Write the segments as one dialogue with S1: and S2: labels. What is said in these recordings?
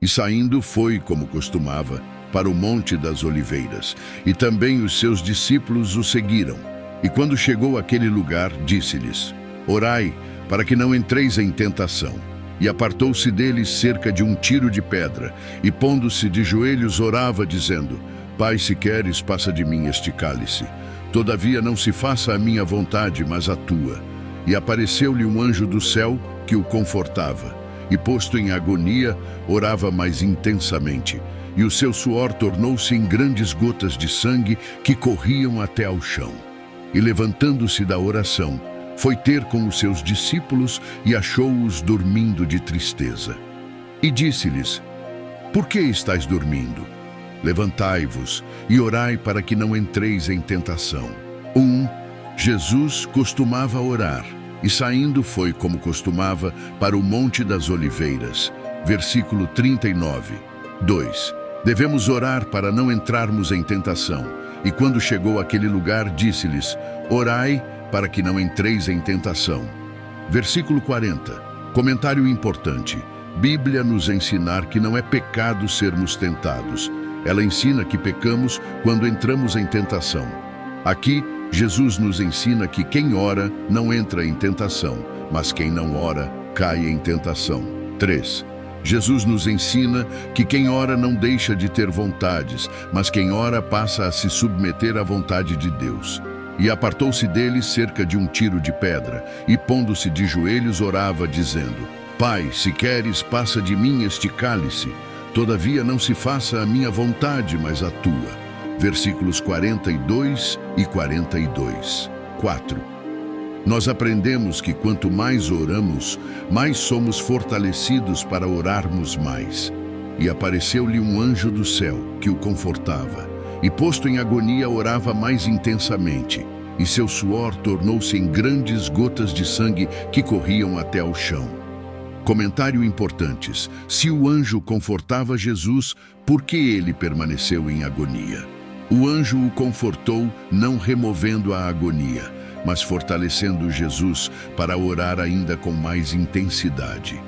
S1: E saindo foi, como costumava, para o Monte das Oliveiras, e também os seus discípulos o seguiram. E quando chegou àquele lugar, disse-lhes: Orai, para que não entreis em tentação. E apartou-se deles cerca de um tiro de pedra, e pondo-se de joelhos orava, dizendo: Pai, se queres, passa de mim este cálice. Todavia não se faça a minha vontade, mas a tua. E apareceu-lhe um anjo do céu que o confortava. E posto em agonia, orava mais intensamente. E o seu suor tornou-se em grandes gotas de sangue que corriam até ao chão. E levantando-se da oração, foi ter com os seus discípulos e achou-os dormindo de tristeza. E disse-lhes: Por que estáis dormindo? Levantai-vos e orai para que não entreis em tentação. Jesus costumava orar, e saindo foi, como costumava, para o Monte das Oliveiras. Versículo 39. 2. Devemos orar para não entrarmos em tentação. E quando chegou àquele lugar, disse-lhes: Orai para que não entreis em tentação. Versículo 40. Comentário importante. Bíblia nos ensinar que não é pecado sermos tentados. Ela ensina que pecamos quando entramos em tentação. Aqui, Jesus nos ensina que quem ora não entra em tentação, mas quem não ora cai em tentação. 3. Jesus nos ensina que quem ora não deixa de ter vontades, mas quem ora passa a se submeter à vontade de Deus. E apartou-se dele cerca de um tiro de pedra, e pondo-se de joelhos orava, dizendo: Pai, se queres, passa de mim este cálice. Todavia não se faça a minha vontade, mas a tua. Versículos 42 e 42. 4. Nós aprendemos que quanto mais oramos, mais somos fortalecidos para orarmos mais. E apareceu-lhe um anjo do céu, que o confortava, e posto em agonia orava mais intensamente, e seu suor tornou-se em grandes gotas de sangue que corriam até ao chão. Comentário importantes. Se o anjo confortava Jesus, por que ele permaneceu em agonia? O anjo o confortou, não removendo a agonia, mas fortalecendo Jesus para orar ainda com mais intensidade.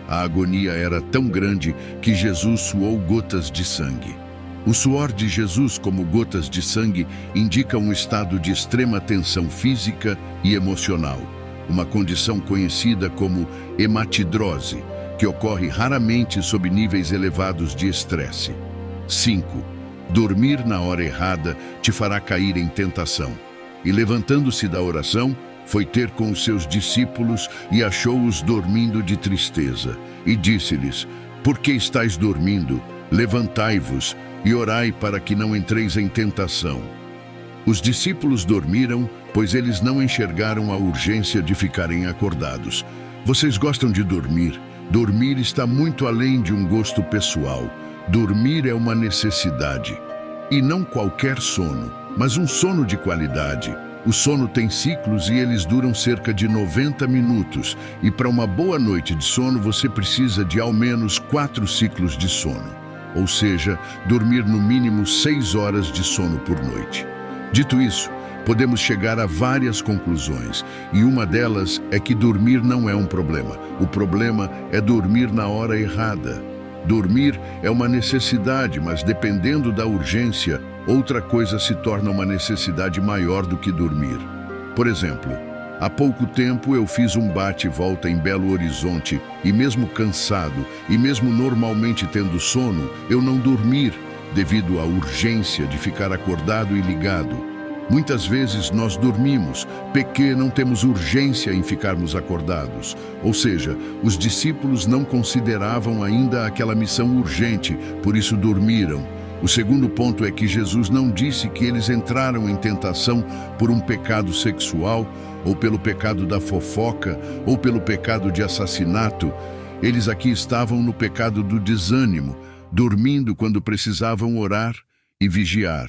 S1: A agonia era tão grande que Jesus suou gotas de sangue. O suor de Jesus, como gotas de sangue, indica um estado de extrema tensão física e emocional, uma condição conhecida como hematidrose, que ocorre raramente sob níveis elevados de estresse. 5. Dormir na hora errada te fará cair em tentação. E levantando-se da oração, foi ter com os seus discípulos e achou-os dormindo de tristeza. E disse-lhes: Por que estáis dormindo? Levantai-vos e orai para que não entreis em tentação. Os discípulos dormiram, pois eles não enxergaram a urgência de ficarem acordados. Vocês gostam de dormir? Dormir está muito além de um gosto pessoal. Dormir é uma necessidade. E não qualquer sono, mas um sono de qualidade. O sono tem ciclos e eles duram cerca de 90 minutos. E para uma boa noite de sono, você precisa de ao menos 4 ciclos de sono. Ou seja, dormir no mínimo 6 horas de sono por noite. Dito isso, podemos chegar a várias conclusões, e uma delas é que dormir não é um problema. O problema é dormir na hora errada. Dormir é uma necessidade, mas dependendo da urgência, outra coisa se torna uma necessidade maior do que dormir. Por exemplo, há pouco tempo eu fiz um bate-volta em Belo Horizonte e mesmo cansado, e mesmo normalmente tendo sono, eu não dormir, devido à urgência de ficar acordado e ligado. Muitas vezes nós dormimos, porque não temos urgência em ficarmos acordados. Ou seja, os discípulos não consideravam ainda aquela missão urgente, por isso dormiram. O segundo ponto é que Jesus não disse que eles entraram em tentação por um pecado sexual, ou pelo pecado da fofoca, ou pelo pecado de assassinato. Eles aqui estavam no pecado do desânimo, dormindo quando precisavam orar e vigiar.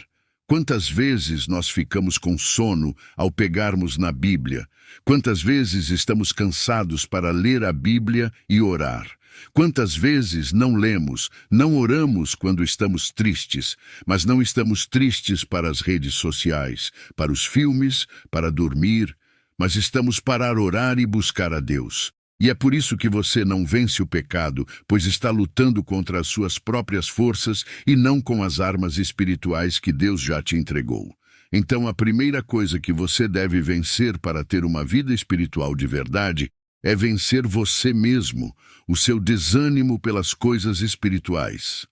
S1: Quantas vezes nós ficamos com sono ao pegarmos na Bíblia? Quantas vezes estamos cansados para ler a Bíblia e orar? Quantas vezes não lemos, não oramos quando estamos tristes, mas não estamos tristes para as redes sociais, para os filmes, para dormir, mas estamos para orar e buscar a Deus. E é por isso que você não vence o pecado, pois está lutando contra as suas próprias forças e não com as armas espirituais que Deus já te entregou. Então, a primeira coisa que você deve vencer para ter uma vida espiritual de verdade é vencer você mesmo, o seu desânimo pelas coisas espirituais.